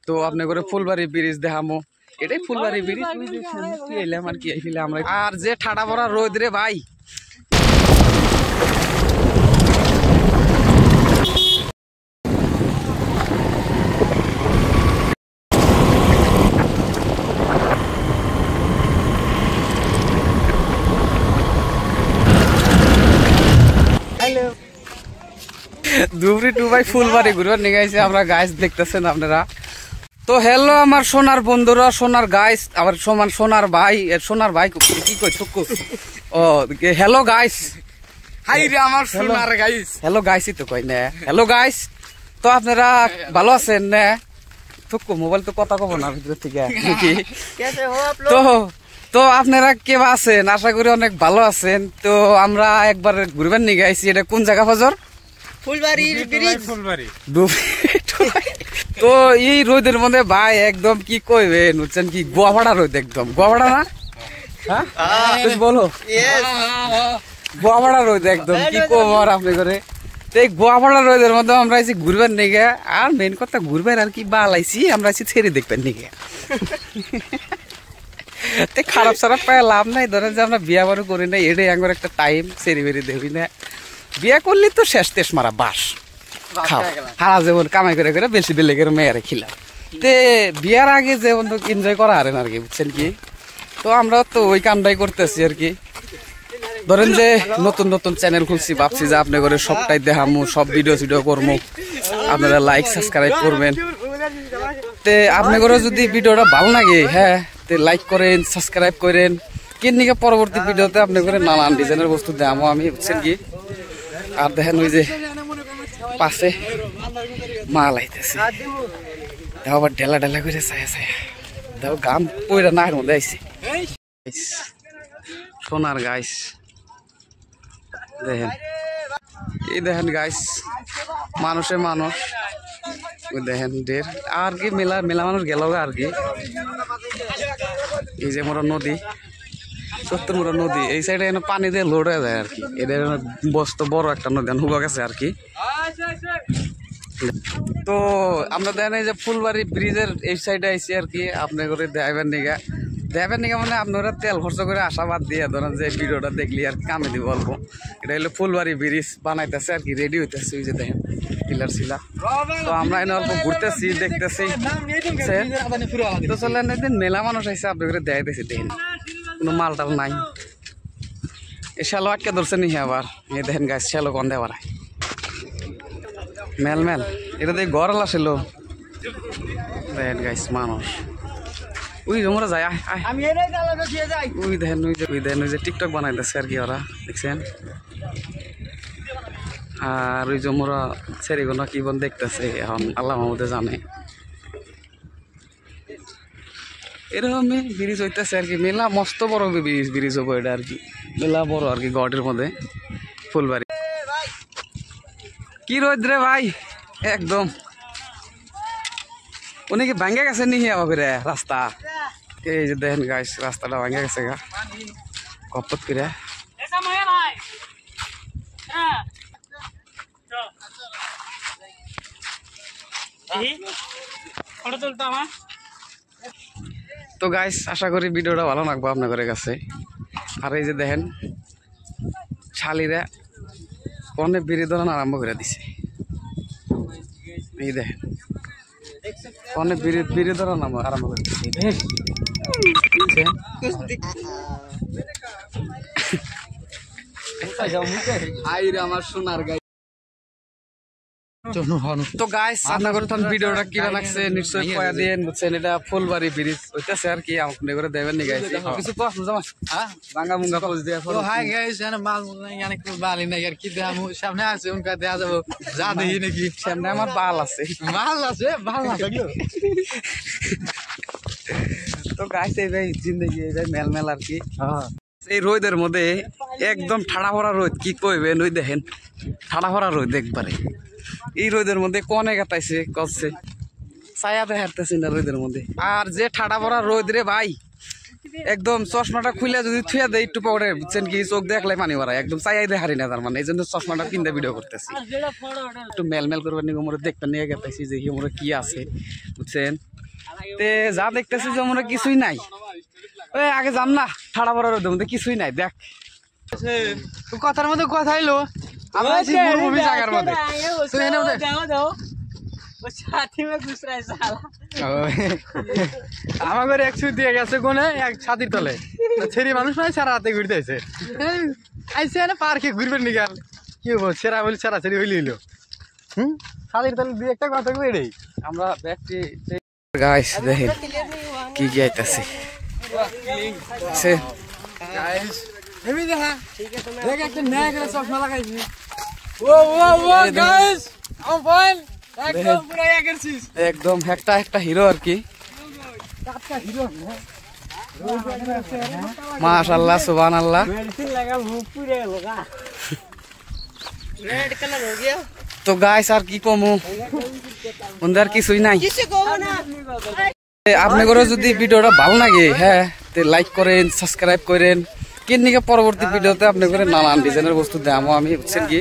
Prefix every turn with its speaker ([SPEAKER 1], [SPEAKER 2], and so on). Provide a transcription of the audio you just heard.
[SPEAKER 1] তো আপনি করে ফুলবাড়ি ব্রিজ দেখামো এটাই ফুলবাড়ি ব্রিজ এলাম আর কি এইলে আমরা আর যে ঠাডা পড়া রোদ রে ভাই দুবরি টু ভাই ফুলবাড়ি ঘুরবার নিয়ে গেছে আমরা গাছ দেখতেছেন আপনারা তো হ্যালো আমার সোনার বন্ধুরা সোনার গাইস আবার সমান সোনার ভাই কি কই থুকু ও হ্যালো গাইস হাই রে আমার সোনার গাইস হ্যালো গাইসই তো কই না হ্যালো গাইস তো আপনারা ভালো আছেন না থুকু মোবাইল তো কথা কব না ভিতর থেকে নাকি তো আপনারা কেবা আছেন আশা করি অনেক ভালো আছেন তো আমরা একবার ঘুরবার নিয়ে গেছি এটা কোন জায়গা ফজর তো এই রোদের মধ্যে ভাই একদম কি কইবেন বুঝছেন কি গোয়াভাড়া রোদ একদম গোয়াভাড়া না বলো গোয়াভাড়া রোদ একদম কি কম আর আপনি করে তো এই গোয়াভাড়া রোদের মধ্যে আমরা আছি ঘুরবার নিগে আর মেন কথা ঘুরবার আর কি বালাইছি আমরা আছি ছেড়ে দেখবেন নিগে খারাপ সারাপ পায় লাভ নাই ধরেন যে আমরা বিয়া বারো করি না এটাই একবার একটা টাইম সেরি বেরি দেখি না বিয়া করলে তো শেষ তেস মারা বাস খাও হারা যেমন কামাই করে করে বেশি বেলেগের মেয়েরা খিলাম তে বিয়ার আগে যেমন এনজয় করা হারেন আর কি বুঝছেন কি তো আমরা তো ওই কামটাই করতেছি আর কি ধরেন যে নতুন নতুন চ্যানেল খুলছি ভাবছি যে আপনি করে সবটাই দেখামু সব ভিডিও করবো আপনারা লাইক সাবস্ক্রাইব করবেন তে আপনি করে যদি ভিডিওটা ভালো লাগে হ্যাঁ তে লাইক করেন সাবস্ক্রাইব করেন কিনিকে পরবর্তী ভিডিওতে আপনি করে নানান ডিজাইনের বস্তু দেখামো আমি বুঝছেন কি আর দেখেন ওই যে পাশে মাল আইতেছে দেখো আবার ঢেলা ঢেলা করে চায়া চায়া দেখো গাম পইরা নাকের মধ্যে আইছে সোনার গাইস দেখেন এই দেখেন গাইস মানুষে মানুষ ওই দেখেন ঢের আর কি মেলা মানুষ গেল আর কি এই যে মোরা নদী সত্তর মোড়া নদী এই সাইডে পানি দিয়ে লোড হয়ে যায় আর কি এটা বস্ত বড় একটা নদী হুবা গেছে আর কি তো আমরা দেখেন এই যে ফুলবাড়ি ব্রিজের এই সাইডে আইসি আর কি আপনি করে দেখাবেন নিগা মানে আপনারা তেল খরচ করে আশাবাদ দিয়ে ধরেন যে ভিডিওটা দেখলি আর কামে দিব অল্প এটা হলো ফুলবাড়ি ব্রিজ বানাইতেছে আর কি রেডি হইতেছে ওই যে দেখেন পিলার শিলা তো আমরা এনে অল্প ঘুরতেছি দেখতেছি তো চলেন একদিন মেলা মানুষ আইসে আপনি করে দেখাইতেছি দেখেন কোনো মাল টাল নাই এই শ্যালো আটকে ধরছে নি আবার এই দেখেন গাছ শ্যালো গন্ধে বাড়ায় মেল এটা দিয়ে গড়াল আসিল দেখেন গাছ মানুষ ওই তোমরা যায় ওই দেখেন ওই যে টিকটক বানাইতেছে আর কি ওরা দেখছেন আর ওই যে মোরা সেরিগুলো কি বল দেখতেছে এখন আল্লাহ মাহমুদে জানে এরকমই ব্রিজ হইতেছে আর কি মেলা মস্ত বড় ব্রিজ হবো এটা আর কি মেলা বড় আর কি গড়ের মধ্যে ফুলবাড়ি কি রোদ রে ভাই একদম উনি কি ভাঙ্গে গেছে নি আবার রাস্তা এই যে দেখেন গাইস রাস্তাটা ভাঙ্গে গেছে গা কপত করে তো গাইস আশা করি ভিডিওটা ভালো লাগবে আপনাদের কাছে আর এই যে দেখেন শালিরা অনেক বিড়ি ধরানো আরম্ভ করে দিছে এই দেখেন অনেক বিড়ি ধরানো আরম্ভ করে দিছে আমার সোনার গাই তো গাইস আপনাদের ভিডিওটা কিরা লাগছে নিশ্চয়ই কয়া দিন বুঝছেন এটা ফুলবাড়ি ব্রিজ হইতাছে আর কি আপনি করে দেবেন নি গাইস কিছু তো আসলে জামা ভাঙা মুঙ্গা পোজ দিয়া তো হাই গাইস এনে মাল মানে একটু বালি নাই আর কি দেখামু সামনে আছে উনকা দেয়া যাব যা দেখি নাকি সামনে আমার বাল আছে বাল আছে তো গাইস এই ভাই জিন্দেগি এই মেল আর কি এই রোদের মধ্যে একদম ঠাড়া ভরা রোদ কি কইবেন ওই দেখেন ঠাড়া ভরা রোদ একবারে এই রোদের মধ্যে কনে কাটাইছে করছে ছায়াতে হাঁটতেছি না রোদের মধ্যে আর যে ঠাডা ভরা রোদ রে ভাই একদম চশমাটা খুলে যদি থুয়া দেয় একটু পরে বুঝছেন কি চোখ দেখলে পানি ভরা একদম চাইয়াই দেখারি না তার মানে এই জন্য চশমাটা কিনতে ভিডিও করতেছি একটু মেল করবার নিয়ে মোরে দেখতে নিয়ে গেতেছি যে মোরে কি আছে বুঝছেন তে যা দেখতেছি যে মনে হয় কিছুই নাই। ওই আগে যাম না, ঠাড়া পড়ার রোদের মধ্যে কিছুই নাই। দেখ
[SPEAKER 2] কথার মধ্যে কথা হইলো আমরা আছি মরুভূমি জায়গার মধ্যে। আমাদের এক সুই দিয়ে গেছে কোনে এক ছাতির তলে ছেড়ি মানুষ নয় সারা রাতে ঘুরতে আইছে আইসে না পার্কে ঘুরবেন নি গেল কি হবো সেরা বলি সারা ছেড়ি হইলিল ছাতির তলে দুই একটা কথা কই
[SPEAKER 1] আমরা ব্যক্তি গাইস দেখেন কি কি আইতাছে সে
[SPEAKER 2] গাইস হেভি দেখা দেখ একটা নয়া করে চশমা লাগাইছি ও গাইস আম ফাইন একদম পুরো একারছিস
[SPEAKER 1] একদম একটা হিরো আর কি।
[SPEAKER 2] কাটটা হিরো
[SPEAKER 1] মাশাআল্লাহ সুবহানাল্লাহ।
[SPEAKER 2] मेडिसिन लगा मुंह पूरे होगा रेड कलर हो गया
[SPEAKER 1] তো গাইস আর কি কমু বন্ধুর কিছুই নাই। আপনাদেরও যদি ভিডিওটা ভালো লাগে হ্যাঁ তে লাইক করেন সাবস্ক্রাইব করেন। কেন নিকে পরবর্তী ভিডিওতে আপনাদের নানান ডিজাইনের বস্তু দেখাবো আমি, বুঝছেন কি।